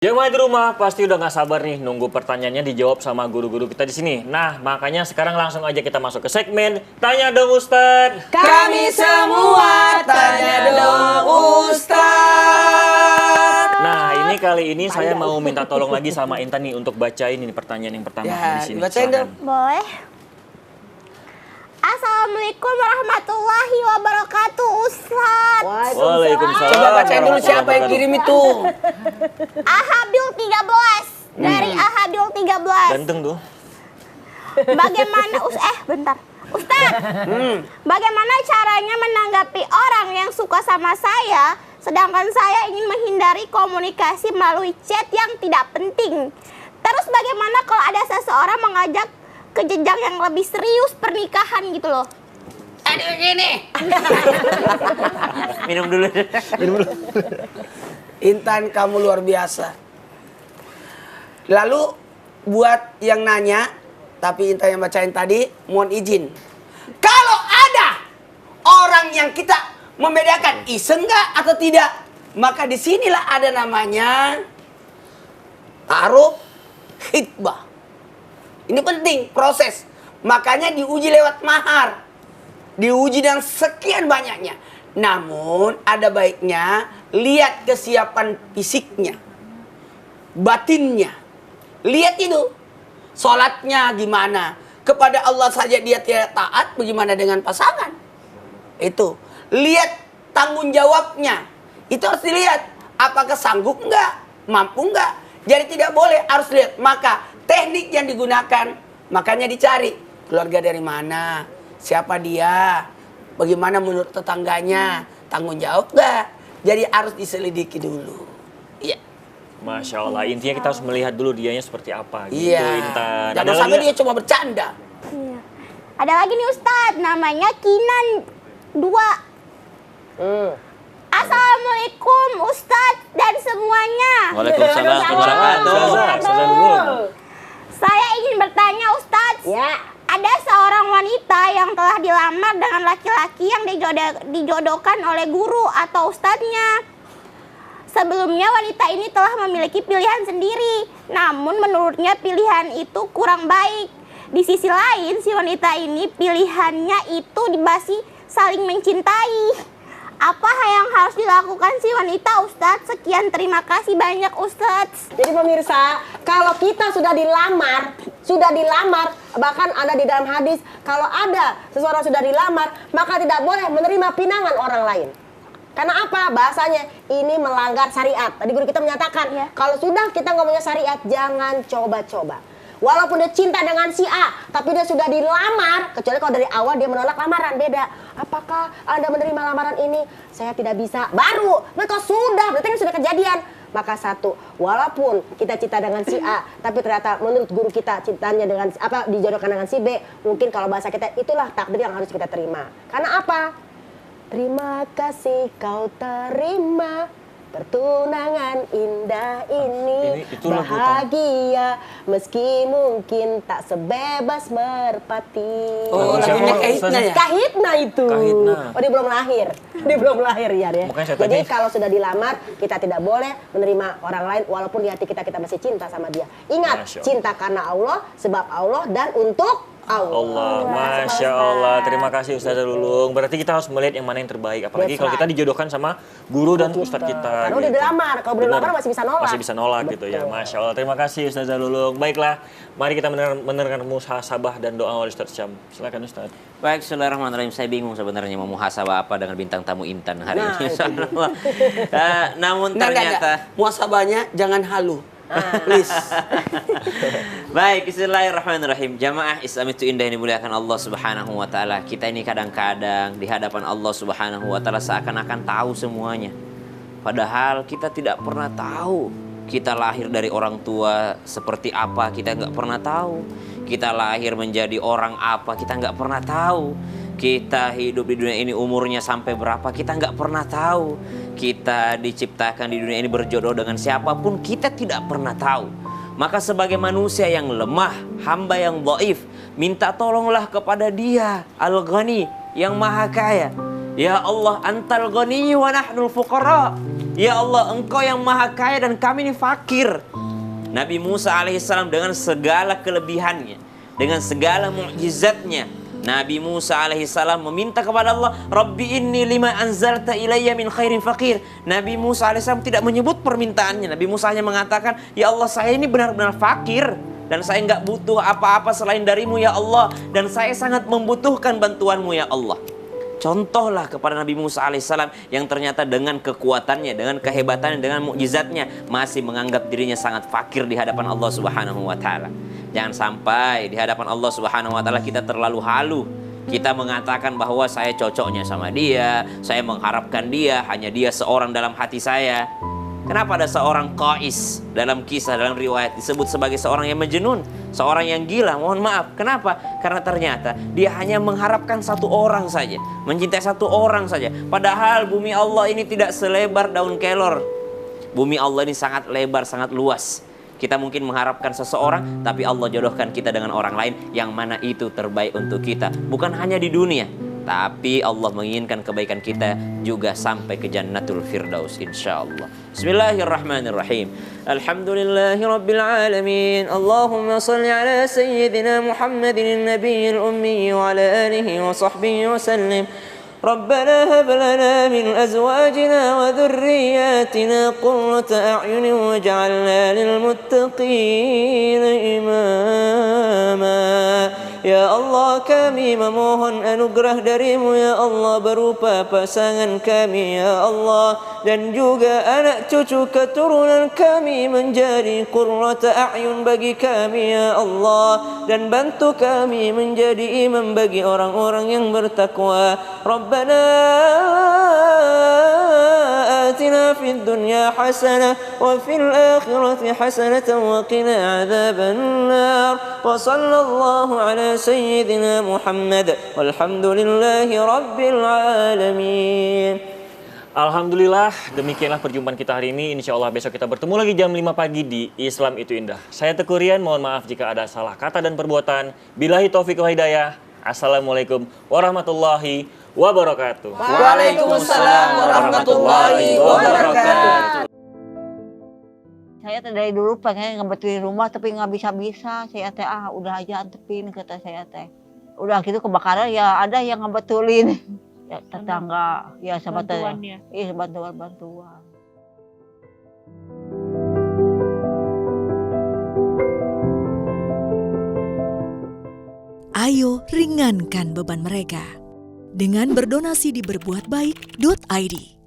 Jemaah di rumah pasti udah nggak sabar nih nunggu pertanyaannya dijawab sama guru-guru kita di sini. Nah, makanya sekarang langsung aja kita masuk ke segmen Tanya Dong Ustadz. Kami semua tanya dong Ustadz. Nah, ini kali ini saya mau minta tolong lagi sama Intan nih untuk bacain ini pertanyaan yang pertama di sini. Bacain dong. Boleh. Assalamualaikum warahmatullahi wabarakatuh, Ustadz. Waalaikumsalam. Coba bacain dulu siapa yang kirim itu. Ahabil 13 dari Ahabil 13. Ganteng tuh. Bagaimana bentar. Ustadz, bagaimana caranya menanggapi orang yang suka sama saya, sedangkan saya ingin menghindari komunikasi melalui chat yang tidak penting. Terus bagaimana kalau ada seseorang mengajak ke jenjang yang lebih serius pernikahan gitu loh? Aduh gini. Minum dulu. Intan, kamu luar biasa. Lalu buat yang nanya, tapi Intan yang bacain tadi, mohon izin. Kalau ada orang yang kita membedakan iseng nggak atau tidak, maka disinilah ada namanya taruh khitbah. Ini penting proses. Makanya diuji lewat mahar. Diuji dengan sekian banyaknya. Namun ada baiknya lihat kesiapan fisiknya, batinnya. Lihat itu. Sholatnya gimana. Kepada Allah saja dia tidak taat, bagaimana dengan pasangan. Itu. Lihat tanggung jawabnya. Itu harus dilihat. Apakah sanggup enggak? Mampu enggak? Jadi tidak boleh, harus lihat. Maka teknik yang digunakan, makanya dicari. Keluarga dari mana? Siapa dia? Bagaimana menurut tetangganya? Tanggung jawab enggak? Jadi harus diselidiki dulu. Iya. Masya Allah, intinya kita harus melihat dulu dianya seperti apa gitu, Iya. Intan. Jangan sampai dia cuma bercanda. Iya. Ada lagi nih Ustadz, namanya Kinan 2. Assalamualaikum Ustadz dan semuanya. Waalaikumsalam warahmatullahi wabarakatuh. Saya ingin bertanya Ustadz. Ya. Ada seorang wanita yang telah dilamar dengan laki-laki yang dijodohkan oleh guru atau ustadznya. Sebelumnya wanita ini telah memiliki pilihan sendiri, namun menurutnya pilihan itu kurang baik. Di sisi lain, si wanita ini pilihannya itu masih saling mencintai. Apa yang harus dilakukan si wanita, Ustadz? Sekian, terima kasih banyak, Ustadz. Jadi pemirsa, kalau kita sudah dilamar, bahkan ada di dalam hadis, kalau ada seseorang sudah dilamar, maka tidak boleh menerima pinangan orang lain. Karena apa? Bahasanya ini melanggar syariat. Tadi guru kita menyatakan, kalau sudah kita ngomongnya syariat, jangan coba-coba. Walaupun dia cinta dengan si A, tapi dia sudah dilamar, kecuali kalau dari awal dia menolak lamaran, beda. Apakah Anda menerima lamaran ini? Saya tidak bisa. Baru, mereka sudah, berarti ini sudah kejadian. Maka satu, walaupun kita cinta dengan si A, tapi ternyata menurut guru kita cintanya dengan dijodohkan dengan si B, mungkin kalau bahasa kita itulah takdir yang harus kita terima. Karena apa? Terima kasih kau terima pertunangan indah ini, bahagia meski mungkin tak sebebas merpati. Oh, lagunya Kahitna ya? Kahitna itu. Kahitna. Oh, dia belum lahir. Dia belum lahir ya deh. Jadi tadi. kalau sudah dilamar, kita tidak boleh menerima orang lain walaupun di hati kita masih cinta sama dia. Ingat, cinta karena Allah, sebab Allah dan untuk Allah. Masya Allah. Terima kasih Ustazah Lulung. Berarti kita harus melihat yang mana yang terbaik. Apalagi kalau kita dijodohkan sama guru dan ustadz kita. Karena udah dilamar. Kalau belum dilamar masih bisa nolak. Masih bisa nolak gitu ya. Masya Allah. Terima kasih Ustazah Lulung. Baiklah, mari kita mendengarkan muhasabah dan doa oleh Ustadz Syam. Silakan Ustadz. Baik, bismillahirrahmanirrahim. Saya bingung sebenarnya mau muhasabah apa dengan bintang tamu Intan hari ini. Namun ternyata muhasabahnya jangan halu. Please. Baik, bismillahirrahmanirrahim. Jamaah Islam itu indah yang dimuliakan Allah Subhanahu wa taala. Kita ini kadang-kadang di hadapan Allah Subhanahu wa taala seakan-akan tahu semuanya. Padahal kita tidak pernah tahu. Kita lahir dari orang tua seperti apa, kita nggak pernah tahu. Kita lahir menjadi orang apa, kita nggak pernah tahu. Kita hidup di dunia ini umurnya sampai berapa, kita nggak pernah tahu. Kita diciptakan di dunia ini berjodoh dengan siapapun, kita tidak pernah tahu. Maka sebagai manusia yang lemah, hamba yang dhaif, minta tolonglah kepada Dia, Al-Ghani, yang maha kaya. Ya Allah, antal ghani wa nahnul fuqara. Ya Allah, Engkau yang maha kaya dan kami ini fakir. Nabi Musa alaihissalam dengan segala kelebihannya, dengan segala mukjizatnya, Nabi Musa alaihissalam meminta kepada Allah, Rabbi inni lima anzalta ilayya min khairin fakir. Nabi Musa alaihissalam tidak menyebut permintaannya. Nabi Musa hanya mengatakan, ya Allah, saya ini benar-benar fakir dan saya nggak butuh apa-apa selain darimu ya Allah, dan saya sangat membutuhkan bantuanmu ya Allah. Contohlah kepada Nabi Musa alaihissalam yang ternyata dengan kekuatannya, dengan kehebatannya, dengan mukjizatnya masih menganggap dirinya sangat fakir di hadapan Allah Subhanahu wa taala. Jangan sampai di hadapan Allah Subhanahu wa taala kita terlalu halu. Kita mengatakan bahwa saya cocoknya sama dia, saya mengharapkan dia, hanya dia seorang dalam hati saya. Kenapa ada seorang Qais dalam kisah, dalam riwayat disebut sebagai seorang yang majnun, seorang yang gila? Mohon maaf. Kenapa? Karena ternyata dia hanya mengharapkan satu orang saja, mencintai satu orang saja. Padahal bumi Allah ini tidak selebar daun kelor. Bumi Allah ini sangat lebar, sangat luas. Kita mungkin mengharapkan seseorang, tapi Allah jodohkan kita dengan orang lain yang mana itu terbaik untuk kita. Bukan hanya di dunia, tapi Allah menginginkan kebaikan kita juga sampai ke Jannatul Firdaus insyaallah. Bismillahirrahmanirrahim. Alhamdulillahi rabbil alamin. Allahumma salli ala sayyidina Muhammadin nabiyil ummi wa ala alihi wa sahbihi wa sallim. ربنا هب لنا من أزواجنا وذرياتنا قرة أعين واجعلنا للمتقين إماما. Ya Allah, kami memohon anugerah darimu ya Allah berupa pasangan kami ya Allah, dan juga anak cucu keturunan kami menjadi qurrata a'yun bagi kami ya Allah, dan bantu kami menjadi imam bagi orang-orang yang bertakwa. Rabbana atina fid dunya hasanah wa fil akhirati hasanatan wa qina adzaban nar. Wa sallallahu ala sayyidina Muhammad walhamdulillahi rabbil alamin. Alhamdulillah, demikianlah perjumpaan kita hari ini. Insya Allah besok kita bertemu lagi jam 5 pagi di Islam Itu Indah. Saya Teguh Rian, mohon maaf jika ada salah kata dan perbuatan. Billahi taufiq wal hidayah. Assalamualaikum warahmatullahi wabarakatuh. Waalaikumsalam warahmatullahi wabarakatuh. Saya teh dari dulu pengen ngebetulin rumah tapi nggak bisa-bisa. Saya teh udah aja antepin, kata saya teh. Udah gitu kebakaran ya ada yang ngebetulin. Ya tetangga, ya sama tetangga. Iya bantuan. Ayo ringankan beban mereka dengan berdonasi di berbuatbaik.id.